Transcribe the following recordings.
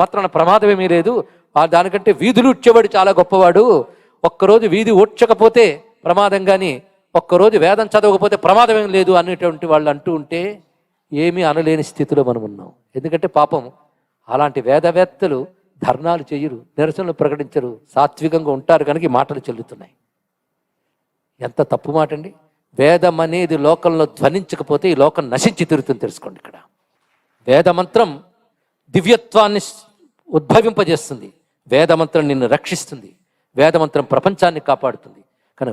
మాత్రాన ప్రమాదం ఏమీ లేదు. దానికంటే వీధులు ఉడ్చేవాడు చాలా గొప్పవాడు. ఒక్కరోజు వీధి ఊడ్చకపోతే ప్రమాదం, కానీ ఒక్కరోజు వేదం చదవకపోతే ప్రమాదం ఏం లేదు అనేటువంటి వాళ్ళు అంటూ ఉంటే ఏమీ అనలేని స్థితిలో మనం ఉన్నాం. ఎందుకంటే పాపం అలాంటి వేదవేత్తలు ధర్నాలు చేయరు, నిరసనలు ప్రకటించరు, సాత్వికంగా ఉంటారు కనుక ఈ మాటలు చెల్లుతున్నాయి. ఎంత తప్పు మాట అండి. వేదం అనేది లోకంలో ధ్వనించకపోతే ఈ లోకం నశించి తిరుగుతుంది. తెలుసుకోండి, ఇక్కడ వేదమంత్రం దివ్యత్వాన్ని ఉద్భవింపజేస్తుంది. వేదమంత్రం నిన్ను రక్షిస్తుంది. వేదమంత్రం ప్రపంచాన్ని కాపాడుతుంది. కానీ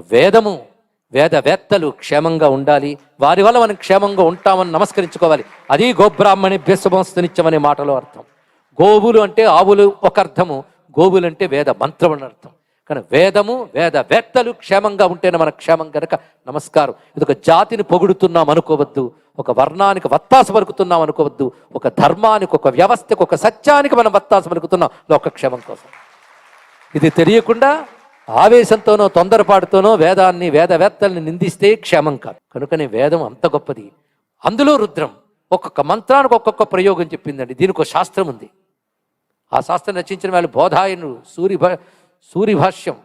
వేదవేత్తలు క్షేమంగా ఉండాలి. వారి వల్ల మనం క్షేమంగా ఉంటామని నమస్కరించుకోవాలి. అది గోబ్రాహ్మణేభ్యః శుభమస్తు అనే మాటలో అర్థం. గోవులు అంటే ఆవులు ఒక అర్థము, గోవులు అంటే వేద మంత్రం అని అర్థం. కానీ వేదవేత్తలు క్షేమంగా ఉంటేనే మన క్షేమం కనుక నమస్కారం. ఇది ఒక జాతిని పొగుడుతున్నాం అనుకోవద్దు, ఒక వర్ణానికి వత్తాస పలుకుతున్నాం అనుకోవద్దు, ఒక ధర్మానికి, ఒక వ్యవస్థకు, ఒక సత్యానికి మనం వత్తాస పలుకుతున్నాం లోకక్షేమం కోసం. ఇది తెలియకుండా ఆవేశంతోనో తొందరపాటుతోనో వేదవేత్తల్ని నిందిస్తే క్షేమం కాదు. కనుకనే వేదం అంత గొప్పది. అందులో రుద్రం ఒక్కొక్క మంత్రానికి ఒక్కొక్క ప్రయోగం చెప్పిందండి. దీనికి ఒక శాస్త్రం ఉంది. ఆ శాస్త్రం రచించిన వాళ్ళు బోధాయనుడు, సూరిభాష్యం,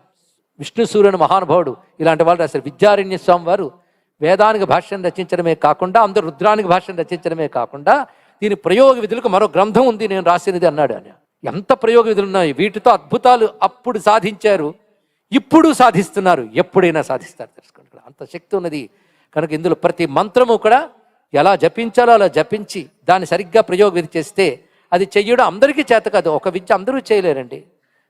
విష్ణు సూర్యుని మహానుభావుడు, ఇలాంటి వాళ్ళు రాశారు. విద్యారణ్య స్వామి వారు వేదానికి భాష్యం రచించడమే కాకుండా, అందరూ రుద్రానికి భాష్యం రచించడమే కాకుండా దీని ప్రయోగ విధులకు మరో గ్రంథం ఉంది, నేను రాసినది అన్నాడు ఆయన. ఎంత ప్రయోగ విధులు ఉన్నాయి. వీటితో అద్భుతాలు అప్పుడు సాధించారు, ఇప్పుడు సాధిస్తున్నారు, ఎప్పుడైనా సాధిస్తారు. తెలుసుకోండి, అంత శక్తి ఉన్నది. కనుక ఇందులో ప్రతి మంత్రము కూడా ఎలా జపించాలో అలా జపించి దాన్ని సరిగ్గా ప్రయోగ విధి చేస్తే అది చెయ్యడం అందరికీ చేత కాదు. ఒక విద్య అందరూ చేయలేరండి.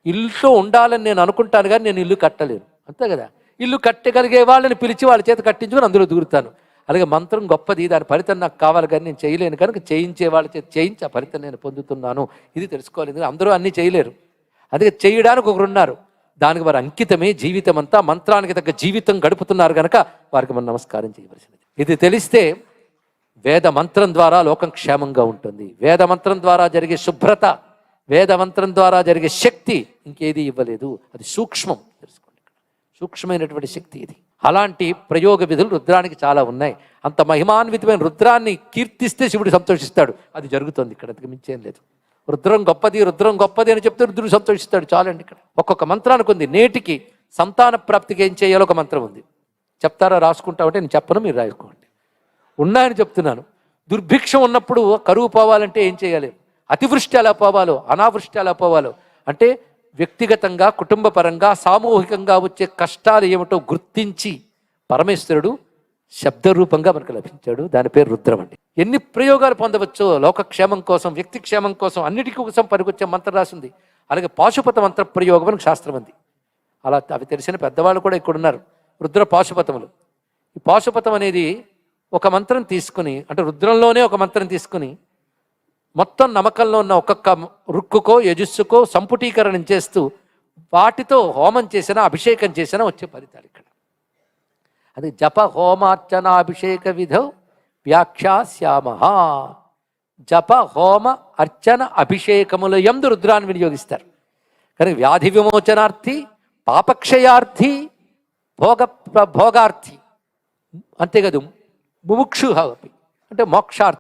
ఇల్లుతో ఉండాలని నేను అనుకుంటాను, కానీ నేను ఇల్లు కట్టలేను, అంతే కదా. ఇల్లు కట్టగలిగే వాళ్ళని పిలిచి వాళ్ళ చేత కట్టించుకొని అందులో దూరుతాను. అలాగే మంత్రం గొప్పది, దాని ఫలితం నాకు కావాలి, కానీ నేను చేయలేను కనుక చేయించే వాళ్ళ చేత చేయించి ఆ ఫలితం నేను పొందుతున్నాను. ఇది తెలుసుకోవాలి. అందరూ అన్నీ చేయలేరు, అదే చేయడానికి ఒకరున్నారు. దానికి వారి అంకితమే జీవితం అంతా. మంత్రానికి తగ్గ జీవితం గడుపుతున్నారు కనుక వారికి మనం నమస్కారం చేయవలసినది. ఇది తెలిస్తే వేద మంత్రం ద్వారా లోకం క్షేమంగా ఉంటుంది. వేద మంత్రం ద్వారా జరిగే శుభ్రత, వేద మంత్రం ద్వారా జరిగే శక్తి ఇంకేది ఇవ్వలేదు. అది సూక్ష్మం. తెలుసుకోండి, సూక్ష్మమైనటువంటి శక్తి ఇది. అలాంటి ప్రయోగ విధులు రుద్రానికి చాలా ఉన్నాయి. అంత మహిమాన్వితమైన రుద్రాన్ని కీర్తిస్తే శివుడు సంతోషిస్తాడు. అది జరుగుతుంది ఇక్కడ, అంతకు మించేం లేదు. రుద్రం గొప్పది అని చెప్తే రుద్రుడు సంతోషిస్తాడు. చాలండి. ఇక్కడ ఒక్కొక్క మంత్రానికి ఉంది. నేటికి సంతాన ప్రాప్తికి ఏం చేయాలో ఒక మంత్రం ఉంది. చెప్తారా? రాసుకుంటామంటే నేను చెప్పను, మీరు రాసుకోండి. ఉన్నాయని చెప్తున్నాను. దుర్భిక్షం ఉన్నప్పుడు కరువు పోవాలంటే ఏం చేయాలి? అతివృష్టి ఎలా పోవాలో, అనావృష్టి ఎలా పోవాలో, అంటే వ్యక్తిగతంగా, కుటుంబ పరంగా, సామూహికంగా వచ్చే కష్టాలు ఏమిటో గుర్తించి పరమేశ్వరుడు శబ్దరూపంగా మనకు లభించాడు. దాని పేరు రుద్రం అండి. ఎన్ని ప్రయోగాలు పొందవచ్చో లోకక్షేమం కోసం, వ్యక్తి క్షేమం కోసం, అన్నిటికీ కోసం పనికొచ్చే మంత్రం రాసింది. అలాగే పాశుపత మంత్ర ప్రయోగం అని శాస్త్రం ఉంది. అలా అవి తెలిసిన పెద్దవాళ్ళు కూడా ఇక్కడ ఉన్నారు. రుద్ర పాశుపతములు. ఈ పాశుపతం అనేది ఒక మంత్రం తీసుకుని, అంటే రుద్రంలోనే ఒక మంత్రం తీసుకుని మొత్తం నమ్మకంలో ఉన్న ఒక్కొక్క రుక్కుకో యజస్సుకో సంపుటీకరణం చేస్తూ వాటితో హోమం చేసినా, అభిషేకం చేసినా వచ్చే ఫలితాలు ఇక్కడ. అది జప హోమార్చనాభిషేక విధౌ వ్యాఖ్యాస్యామ. జప హోమ అర్చన అభిషేకముల యందు రుద్రాన్ని వినియోగిస్తారు. కానీ వ్యాధి విమోచనార్థి, పాపక్షయార్థి, భోగార్థి, అంతేకాదు ముముక్షు అంటే మోక్షార్థి.